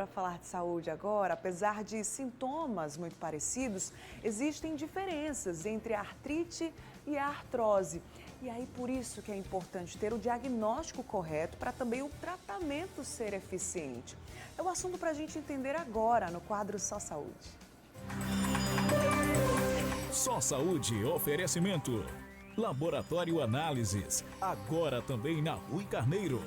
para falar de saúde agora. Apesar de sintomas muito parecidos, existem diferenças entre a artrite e a artrose. E aí, por isso que é importante ter o diagnóstico correto para também o tratamento ser eficiente. É o assunto para a gente entender agora no quadro Só Saúde. Só Saúde, oferecimento. Laboratório Análises, agora também na Rui Carneiro.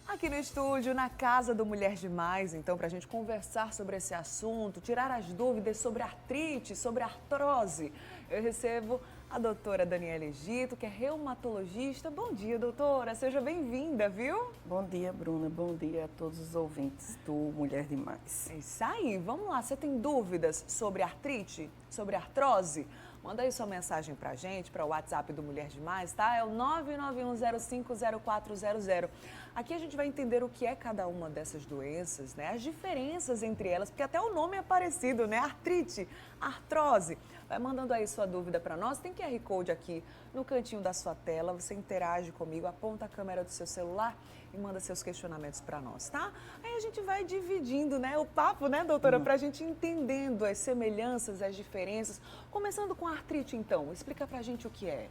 Aqui no estúdio, na Casa do Mulher Demais, então, para a gente conversar sobre esse assunto, tirar as dúvidas sobre artrite, sobre artrose, eu recebo a doutora Daniela Egito, que é reumatologista. Bom dia, doutora, seja bem-vinda, viu? Bom dia, Bruna, bom dia a todos os ouvintes do Mulher Demais. É isso aí, vamos lá, você tem dúvidas sobre artrite, sobre artrose? Manda aí sua mensagem pra gente, para o WhatsApp do Mulher Demais, tá? É o 991050400. Aqui a gente vai entender o que é cada uma dessas doenças, né? As diferenças entre elas, porque até o nome é parecido, né? Artrite, artrose. Vai mandando aí sua dúvida para nós. Tem QR Code aqui no cantinho da sua tela. Você interage comigo, aponta a câmera do seu celular e manda seus questionamentos para nós, tá? Aí a gente vai dividindo, né, o papo, né, doutora, para a gente entendendo as semelhanças, as diferenças. Começando com a artrite, então. Explica pra gente o que é.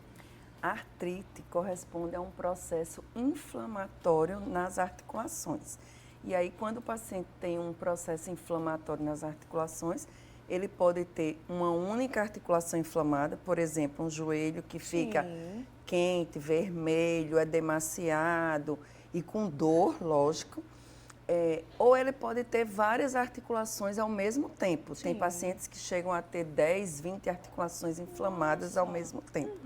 A artrite corresponde a um processo inflamatório nas articulações. E aí, quando o paciente tem um processo inflamatório nas articulações, ele pode ter uma única articulação inflamada, por exemplo, um joelho que fica quente, vermelho, edemaciado e com dor, lógico. Ou ele pode ter várias articulações ao mesmo tempo. Tem pacientes que chegam a ter 10, 20 articulações inflamadas ao mesmo tempo.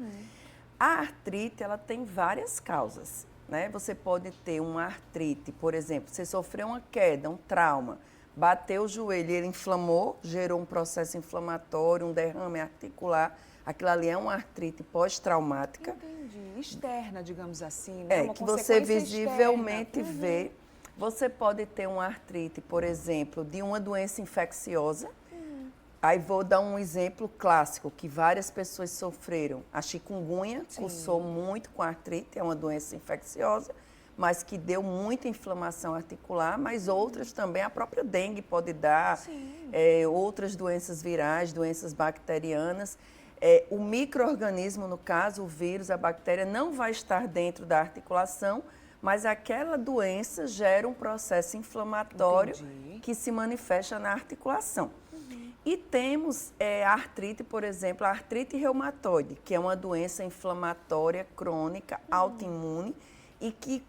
A artrite, ela tem várias causas, né? Você pode ter uma artrite, por exemplo, você sofreu uma queda, um trauma, bateu o joelho, ele inflamou, gerou um processo inflamatório, um derrame articular. Aquilo ali é uma artrite pós-traumática. Entendi. Externa, digamos assim, né? Uma Que você visivelmente externa. vê. Você pode ter uma artrite, por exemplo, de uma doença infecciosa. Aí vou dar um exemplo clássico que várias pessoas sofreram. A chikungunya cursou muito com a artrite, é uma doença infecciosa, mas que deu muita inflamação articular, mas outras também, a própria dengue pode dar, outras doenças virais, doenças bacterianas. O micro-organismo, no caso, o vírus, a bactéria, não vai estar dentro da articulação, mas aquela doença gera um processo inflamatório que se manifesta na articulação. E temos a artrite, por exemplo, a artrite reumatoide, que é uma doença inflamatória crônica, autoimune, e que,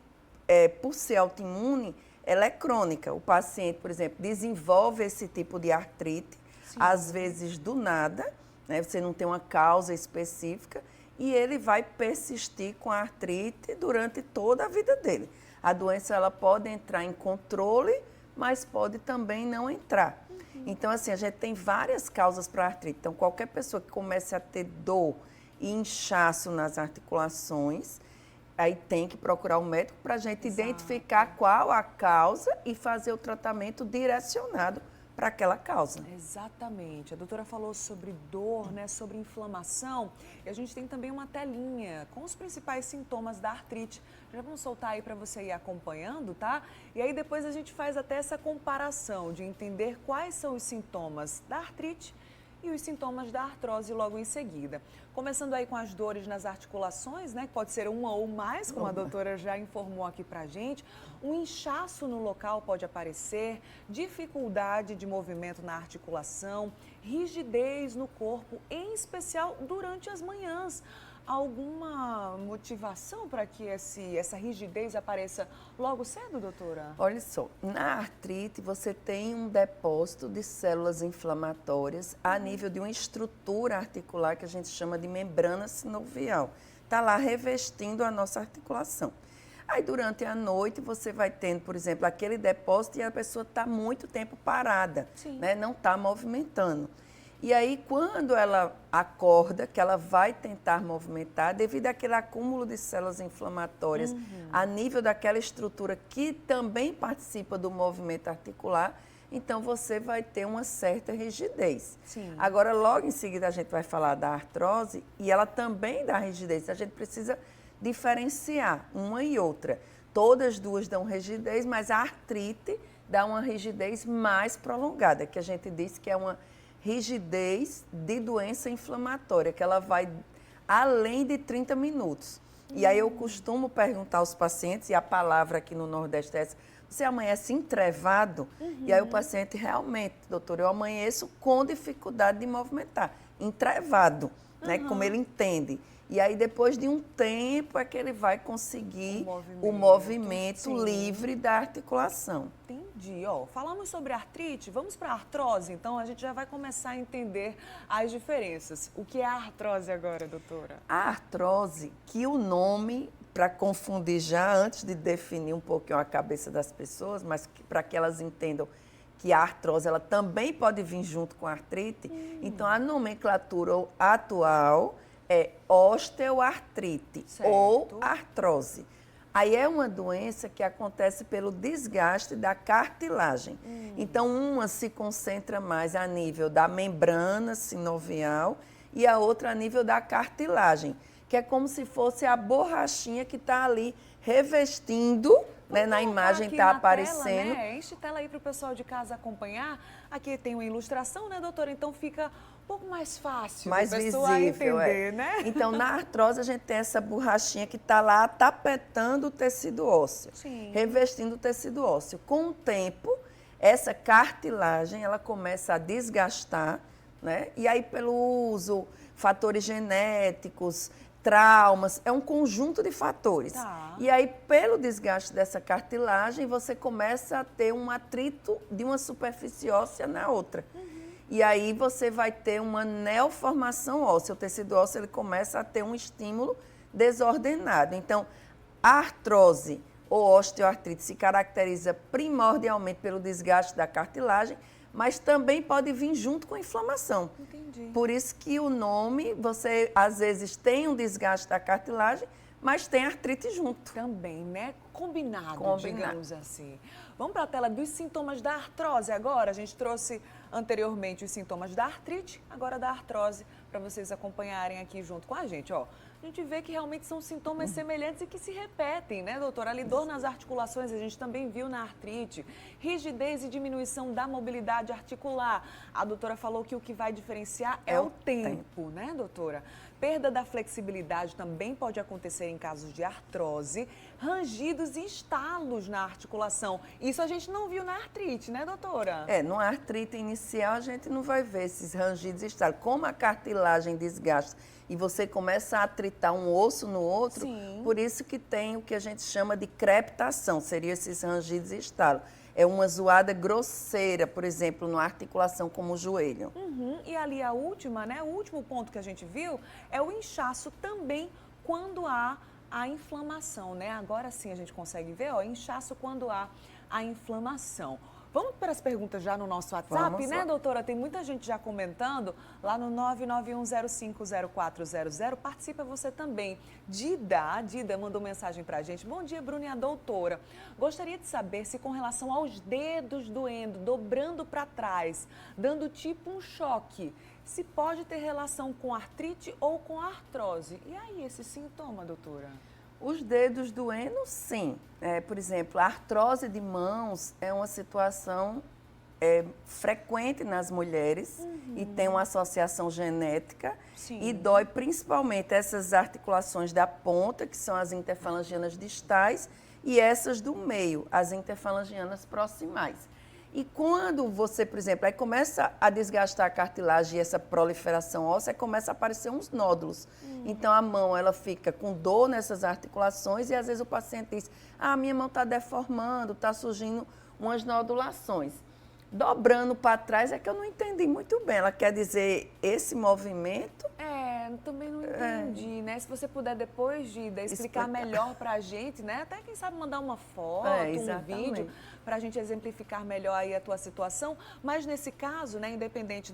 por ser autoimune, ela é crônica. O paciente, por exemplo, desenvolve esse tipo de artrite, às vezes do nada, né? Você não tem uma causa específica, e ele vai persistir com a artrite durante toda a vida dele. A doença ela pode entrar em controle, mas pode também não entrar. Então, assim, a gente tem várias causas para a artrite. Então, qualquer pessoa que comece a ter dor e inchaço nas articulações, aí tem que procurar um médico para a gente identificar qual a causa e fazer o tratamento direcionado para aquela causa. Exatamente. A doutora falou sobre dor, né, sobre inflamação, e a gente tem também uma telinha com os principais sintomas da artrite. Já vamos soltar aí para você ir acompanhando, tá? E aí depois a gente faz até essa comparação de entender quais são os sintomas da artrite e os sintomas da artrose logo em seguida. Começando aí com as dores nas articulações, né? Pode ser uma ou mais, como a doutora já informou aqui pra gente. Um inchaço no local pode aparecer, dificuldade de movimento na articulação, rigidez no corpo, em especial durante as manhãs. Alguma motivação para que essa rigidez apareça logo cedo, doutora? Olha só, na artrite você tem um depósito de células inflamatórias a nível de uma estrutura articular que a gente chama de membrana sinovial. Está lá revestindo a nossa articulação. Aí durante a noite você vai tendo, por exemplo, aquele depósito e a pessoa está muito tempo parada, né? Não está movimentando. E aí, quando ela acorda, que ela vai tentar movimentar, devido àquele acúmulo de células inflamatórias a nível daquela estrutura que também participa do movimento articular, então você vai ter uma certa rigidez. Agora, logo em seguida, a gente vai falar da artrose e ela também dá rigidez. A gente precisa diferenciar uma e outra. Todas duas dão rigidez, mas a artrite dá uma rigidez mais prolongada, que a gente diz que é uma rigidez de doença inflamatória, que ela vai além de 30 minutos. E aí eu costumo perguntar aos pacientes, e a palavra aqui no Nordeste é essa, você amanhece entrevado? E aí o paciente realmente, doutor, eu amanheço com dificuldade de movimentar, entrevado, né, como ele entende. E aí depois de um tempo é que ele vai conseguir o movimento livre da articulação. Entendi. Ó, falamos sobre artrite, vamos para a artrose, então a gente já vai começar a entender as diferenças. O que é a artrose agora, doutora? A artrose, que o nome, para confundir já, antes de definir um pouquinho a cabeça das pessoas, mas para que elas entendam que a artrose ela também pode vir junto com a artrite, então a nomenclatura atual é osteoartrite ou artrose. Aí é uma doença que acontece pelo desgaste da cartilagem. Então, uma se concentra mais a nível da membrana sinovial e a outra a nível da cartilagem, que é como se fosse a borrachinha que está ali revestindo, né, na imagem está aparecendo. Tela, né? Enche tela aí para o pessoal de casa acompanhar. Aqui tem uma ilustração, né, doutora? Então fica um pouco mais fácil mais da pessoa visível, entender, né? Então, na artrose, a gente tem essa borrachinha que está lá tapetando o tecido ósseo, revestindo o tecido ósseo. Com o tempo, essa cartilagem, ela começa a desgastar, né? E aí, pelo uso, fatores genéticos, traumas, é um conjunto de fatores. E aí, pelo desgaste dessa cartilagem, você começa a ter um atrito de uma superfície óssea na outra. E aí você vai ter uma neoformação óssea. O tecido ósseo ele começa a ter um estímulo desordenado. Então, a artrose ou osteoartrite se caracteriza primordialmente pelo desgaste da cartilagem, mas também pode vir junto com a inflamação. Entendi. Por isso que o nome, você às vezes tem um desgaste da cartilagem, mas tem artrite junto. Também, né? Combinado, digamos assim. Vamos para a tela dos sintomas da artrose agora. A gente trouxe anteriormente os sintomas da artrite, agora da artrose, para vocês acompanharem aqui junto com a gente, ó. A gente vê que realmente são sintomas semelhantes e que se repetem, né, doutora? Ali, dor nas articulações, a gente também viu na artrite. Rigidez e diminuição da mobilidade articular. A doutora falou que o que vai diferenciar é o tempo, né, doutora? Perda da flexibilidade também pode acontecer em casos de artrose, rangidos e estalos na articulação. Isso a gente não viu na artrite, né, doutora? No artrite inicial a gente não vai ver esses rangidos e estalos. Como a cartilagem desgasta e você começa a atritar um osso no outro, por isso que tem o que a gente chama de crepitação, seriam esses rangidos e estalos. É uma zoada grosseira, por exemplo, numa articulação como o joelho. E ali a última, né? O último ponto que a gente viu é o inchaço também quando há a inflamação, né? Agora sim a gente consegue ver, ó, inchaço quando há a inflamação. Vamos para as perguntas já no nosso WhatsApp, né, doutora? Tem muita gente já comentando lá no 991050400. Participa você também. Dida mandou mensagem para a gente. Bom dia, Bruna e a doutora. Gostaria de saber se com relação aos dedos doendo, dobrando para trás, dando tipo um choque, se pode ter relação com artrite ou com artrose. E aí, esse sintoma, doutora? Os dedos doendo, sim. Por exemplo, a artrose de mãos é uma situação frequente nas mulheres e tem uma associação genética e dói principalmente essas articulações da ponta, que são as interfalangianas distais, e essas do meio, as interfalangianas proximais. E quando você, por exemplo, aí começa a desgastar a cartilagem e essa proliferação óssea, começa a aparecer uns nódulos. Então, a mão, ela fica com dor nessas articulações e, às vezes, o paciente diz, minha mão está deformando, está surgindo umas nodulações. Dobrando para trás é que eu não entendi muito bem. Ela quer dizer esse movimento? Também não entendi, né? Se você puder depois, Gida, explicar melhor para a gente, né? Até quem sabe mandar uma foto, um vídeo, para a gente exemplificar melhor aí a tua situação. Mas nesse caso, né, independente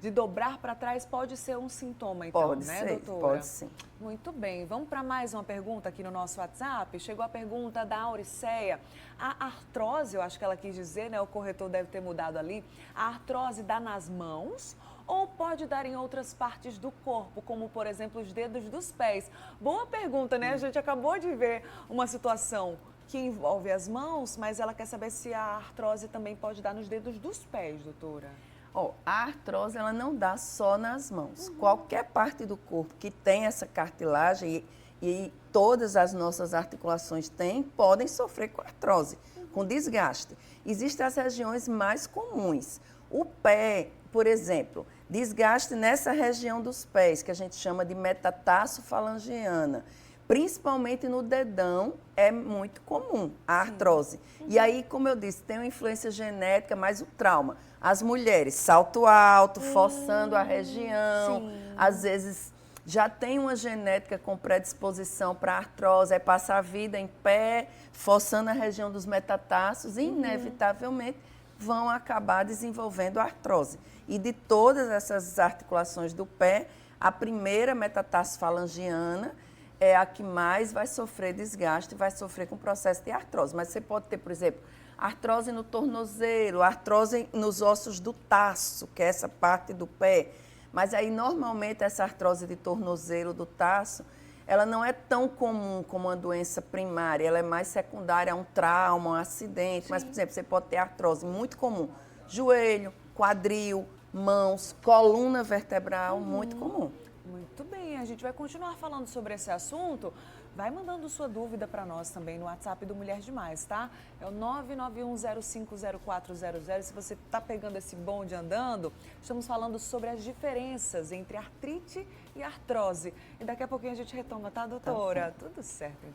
de dobrar para trás, pode ser um sintoma, então, pode né, ser, doutora? Pode sim. Muito bem. Vamos para mais uma pergunta aqui no nosso WhatsApp. Chegou a pergunta da Auriceia. A artrose, eu acho que ela quis dizer, né? O corretor deve ter mudado ali. A artrose dá nas mãos ou pode dar em outras partes do corpo, como, por exemplo, os dedos dos pés? Boa pergunta, né? A gente acabou de ver uma situação que envolve as mãos, mas ela quer saber se a artrose também pode dar nos dedos dos pés, doutora. Ó, a artrose, ela não dá só nas mãos. Qualquer parte do corpo que tem essa cartilagem e todas as nossas articulações têm, podem sofrer com artrose, com desgaste. Existem as regiões mais comuns. O pé, por exemplo, desgaste nessa região dos pés, que a gente chama de metatarsofalangiana. Principalmente no dedão, é muito comum a artrose. E aí, como eu disse, tem uma influência genética, mas o trauma. As mulheres, salto alto, forçando a região, às vezes já tem uma genética com predisposição para artrose, aí passa a vida em pé, forçando a região dos metatarsos e, inevitavelmente, vão acabar desenvolvendo artrose. E de todas essas articulações do pé, a primeira metatarsofalangiana é a que mais vai sofrer desgaste e vai sofrer com o processo de artrose. Mas você pode ter, por exemplo, artrose no tornozelo, artrose nos ossos do taço, que é essa parte do pé. Mas aí, normalmente, essa artrose de tornozelo, do taço, ela não é tão comum como uma doença primária, ela é mais secundária a um trauma, um acidente. Mas, por exemplo, você pode ter artrose muito comum, joelho, quadril, mãos, coluna vertebral, muito comum. Muito bem, a gente vai continuar falando sobre esse assunto. Vai mandando sua dúvida para nós também no WhatsApp do Mulher Demais, tá? É o 991050400. Se você está pegando esse bonde andando, estamos falando sobre as diferenças entre artrite e artrose. E daqui a pouquinho a gente retoma, tá, doutora? Tudo certo, então.